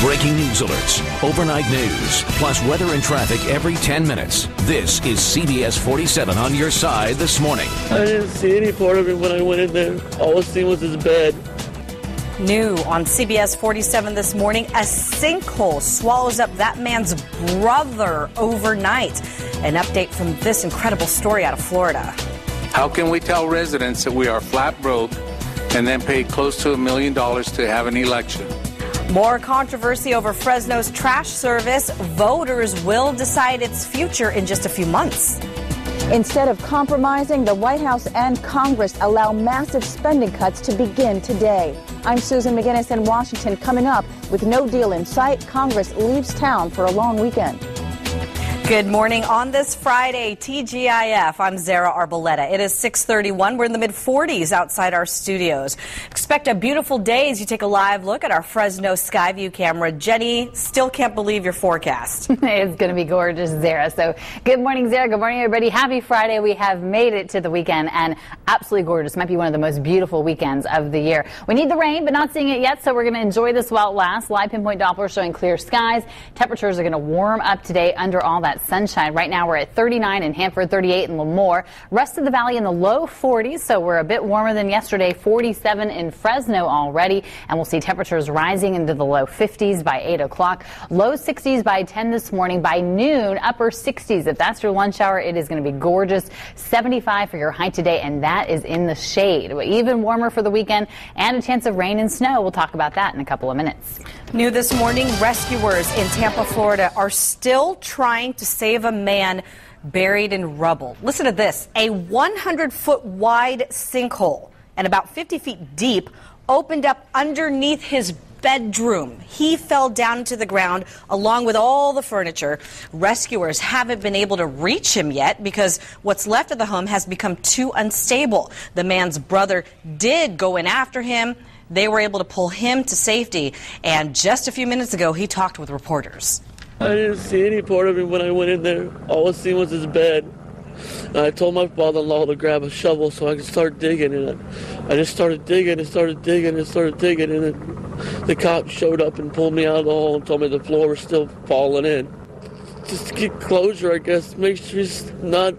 Breaking news alerts, overnight news, plus weather and traffic every 10 minutes. This is CBS 47 on your side this morning. I didn't see any part of him when I went in there. All I seen was his bed. New on CBS 47 this morning, a sinkhole swallows up that man's brother overnight. An update from this incredible story out of Florida. How can we tell residents that we are flat broke and then pay close to $1 million to have an election? More controversy over Fresno's trash service. Voters will decide its future in just a few months. Instead of compromising, the White House and Congress allow massive spending cuts to begin today. I'm Susan McGinnis in Washington. Coming up, with no deal in sight, Congress leaves town for a long weekend. Good morning on this Friday, TGIF. I'm Zara Arboleta. It is 6:31. We're in the mid-40s outside our studios. Expect a beautiful day as you take a live look at our Fresno Skyview camera. Jenny, still can't believe your forecast. It's going to be gorgeous, Zara. So good morning, Zara. Good morning, everybody. Happy Friday. We have made it to the weekend and absolutely gorgeous. Might be one of the most beautiful weekends of the year. We need the rain, but not seeing it yet, so we're going to enjoy this while it lasts. Live pinpoint Doppler showing clear skies. Temperatures are going to warm up today under all that sunshine. Right now we're at 39 in Hanford, 38 in Lemoore. Rest of the valley in the low 40s, so we're a bit warmer than yesterday. 47 in Fresno already, and we'll see temperatures rising into the low 50s by 8 o'clock. Low 60s by 10 this morning. By noon, upper 60s. If that's your lunch hour, it is going to be gorgeous. 75 for your high today, and that is in the shade. Even warmer for the weekend and a chance of rain and snow. We'll talk about that in a couple of minutes. New this morning, rescuers in Tampa, Florida are still trying to save a man buried in rubble. Listen to this. A 100-foot wide sinkhole and about 50 feet deep opened up underneath his bedroom. He fell down into the ground along with all the furniture. Rescuers haven't been able to reach him yet because what's left of the home has become too unstable. The man's brother did go in after him. They were able to pull him to safety, and just a few minutes ago, he talked with reporters. I didn't see any part of him when I went in there. All I seen was his bed. And I told my father-in-law to grab a shovel so I could start digging, and I just started digging and started digging and started digging, and then the cops showed up and pulled me out of the hole and told me the floor was still falling in. Just to get closure, I guess, make sure he's not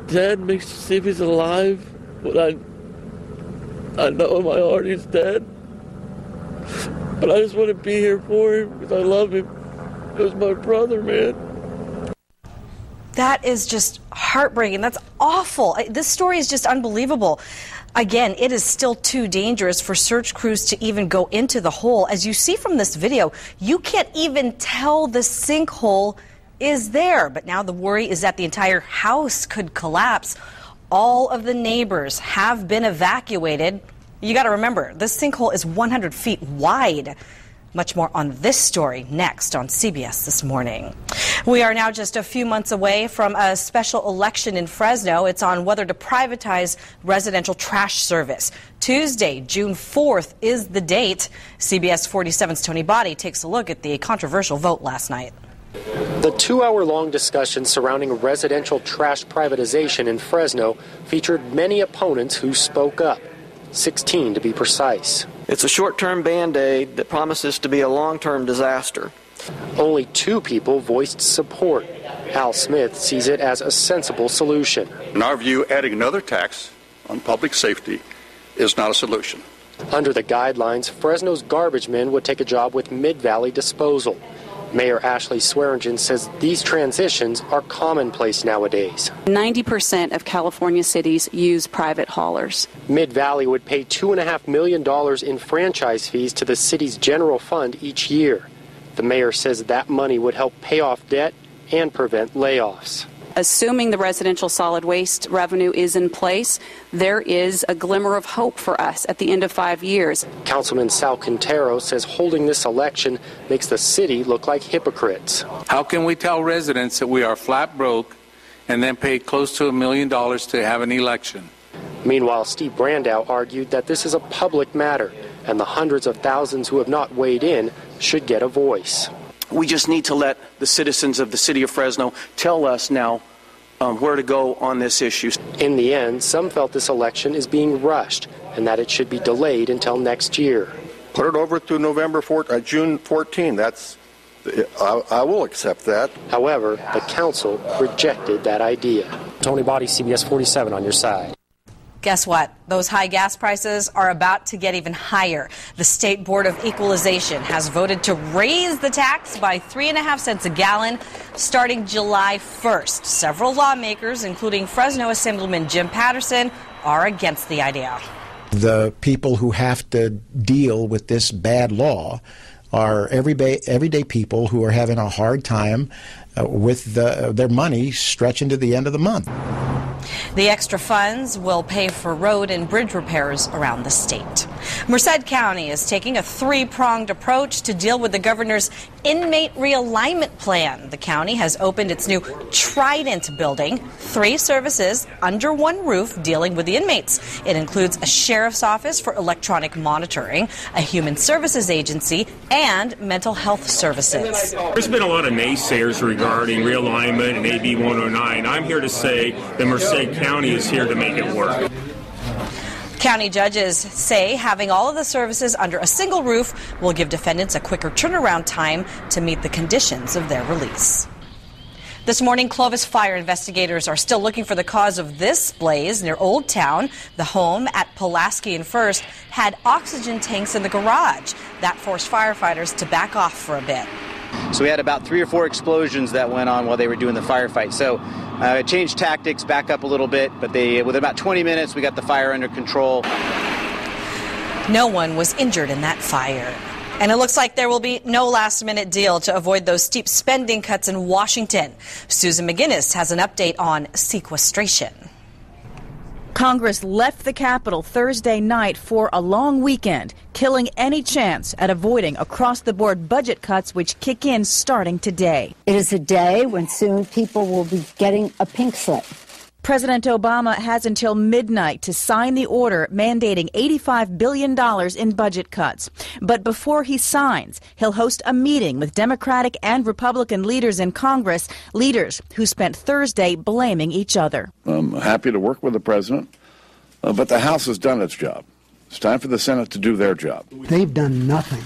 dead, make sure see if he's alive. But I know in my heart he's dead. But I just want to be here for him because I love him. It was my brother, man. That is just heartbreaking. That's awful. This story is just unbelievable. Again, it is still too dangerous for search crews to even go into the hole. As you see from this video, you can't even tell the sinkhole is there. But now the worry is that the entire house could collapse. All of the neighbors have been evacuated. You got to remember, this sinkhole is 100 feet wide. Much more on this story next on CBS This Morning. We are now just a few months away from a special election in Fresno. It's on whether to privatize residential trash service. Tuesday, June 4th is the date. CBS 47's Tony Botti takes a look at the controversial vote last night. The 2-hour-long discussion surrounding residential trash privatization in Fresno featured many opponents who spoke up, 16 to be precise. It's a short-term Band-Aid that promises to be a long-term disaster. Only 2 people voiced support. Al Smith sees it as a sensible solution. In our view, adding another tax on public safety is not a solution. Under the guidelines, Fresno's garbage men would take a job with Mid-Valley Disposal. Mayor Ashley Swearingen says these transitions are commonplace nowadays. 90% of California cities use private haulers. Mid-Valley would pay $2.5 million in franchise fees to the city's general fund each year. The mayor says that money would help pay off debt and prevent layoffs. Assuming the residential solid waste revenue is in place, there is a glimmer of hope for us at the end of 5 years. Councilman Sal Quintero says holding this election makes the city look like hypocrites. How can we tell residents that we are flat broke and then pay close to $1 million to have an election? Meanwhile, Steve Brandow argued that this is a public matter and the hundreds of thousands who have not weighed in should get a voice. We just need to let the citizens of the city of Fresno tell us now where to go on this issue. In the end, some felt this election is being rushed and that it should be delayed until next year. Put it over to June 14. I will accept that. However, the council rejected that idea. Tony Body, CBS 47 on your side. Guess what? Those high gas prices are about to get even higher. The State Board of Equalization has voted to raise the tax by 3.5 cents a gallon starting July 1st. Several lawmakers, including Fresno Assemblyman Jim Patterson, are against the idea. The people who have to deal with this bad law are everyday people who are having a hard time with their money stretching to the end of the month. The extra funds will pay for road and bridge repairs around the state. Merced County is taking a three-pronged approach to deal with the governor's inmate realignment plan. The county has opened its new Trident building, 3 services under one roof dealing with the inmates. It includes a sheriff's office for electronic monitoring, a human services agency, and mental health services. There's been a lot of naysayers regarding realignment and AB 109. I'm here to say that Merced County is here to make it work. County judges say having all of the services under a single roof will give defendants a quicker turnaround time to meet the conditions of their release. This morning, Clovis fire investigators are still looking for the cause of this blaze near Old Town. The home at Pulaski and First had oxygen tanks in the garage. That forced firefighters to back off for a bit. So we had about 3 or 4 explosions that went on while they were doing the firefight. So changed tactics, back up a little bit, but within about 20 minutes, we got the fire under control. No one was injured in that fire. And it looks like there will be no last-minute deal to avoid those steep spending cuts in Washington. Susan McGinnis has an update on sequestration. Congress left the Capitol Thursday night for a long weekend, killing any chance at avoiding across-the-board budget cuts which kick in starting today. It is a day when soon people will be getting a pink slip. President Obama has until midnight to sign the order mandating $85 billion in budget cuts. But before he signs, he'll host a meeting with Democratic and Republican leaders in Congress, leaders who spent Thursday blaming each other. I'm happy to work with the president, but the House has done its job. It's time for the Senate to do their job. They've done nothing.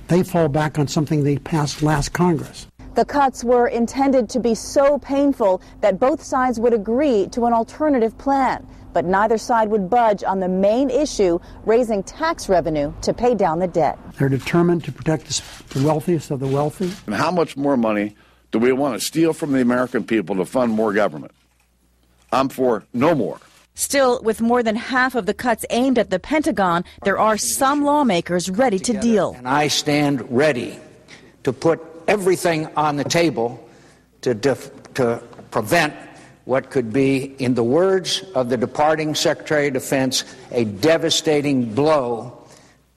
They fall back on something they passed last Congress. The cuts were intended to be so painful that both sides would agree to an alternative plan. But neither side would budge on the main issue, raising tax revenue to pay down the debt. They're determined to protect the wealthiest of the wealthy. And how much more money do we want to steal from the American people to fund more government? I'm for no more. Still, with more than half of the cuts aimed at the Pentagon, there are some lawmakers ready to deal. And I stand ready to put everything on the table to prevent what could be, in the words of the departing Secretary of Defense, a devastating blow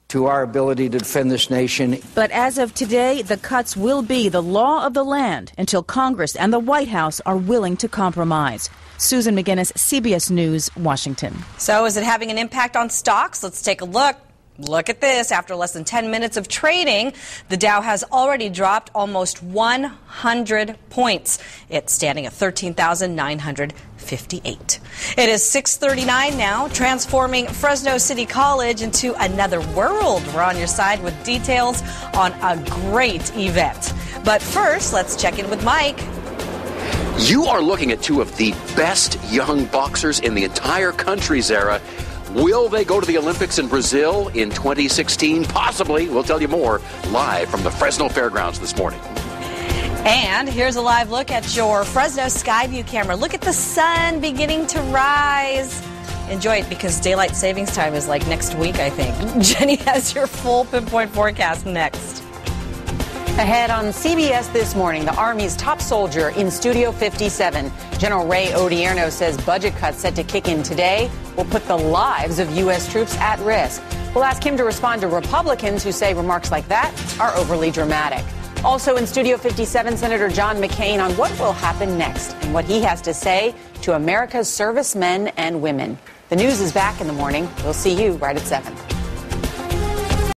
to our ability to defend this nation. But as of today, the cuts will be the law of the land until Congress and the White House are willing to compromise. Susan McGinnis, CBS News, Washington. So is it having an impact on stocks? Let's take a look. Look at this. After less than 10 minutes of trading, the Dow has already dropped almost 100 points. It's standing at 13,958. It is 6:39 now, transforming Fresno City College into another world. We're on your side with details on a great event. But first, let's check in with Mike. You are looking at 2 of the best young boxers in the entire country, Zara. Will they go to the Olympics in Brazil in 2016? Possibly. We'll tell you more live from the Fresno Fairgrounds this morning. And here's a live look at your Fresno Skyview camera. Look at the sun beginning to rise. Enjoy it because daylight savings time is like next week, I think. Jenny has your full pinpoint forecast next. Ahead on CBS this morning, the Army's top soldier in Studio 57. General Ray Odierno says budget cuts set to kick in today will put the lives of U.S. troops at risk. We'll ask him to respond to Republicans who say remarks like that are overly dramatic. Also in Studio 57, Senator John McCain on what will happen next and what he has to say to America's servicemen and women. The news is back in the morning. We'll see you right at 7.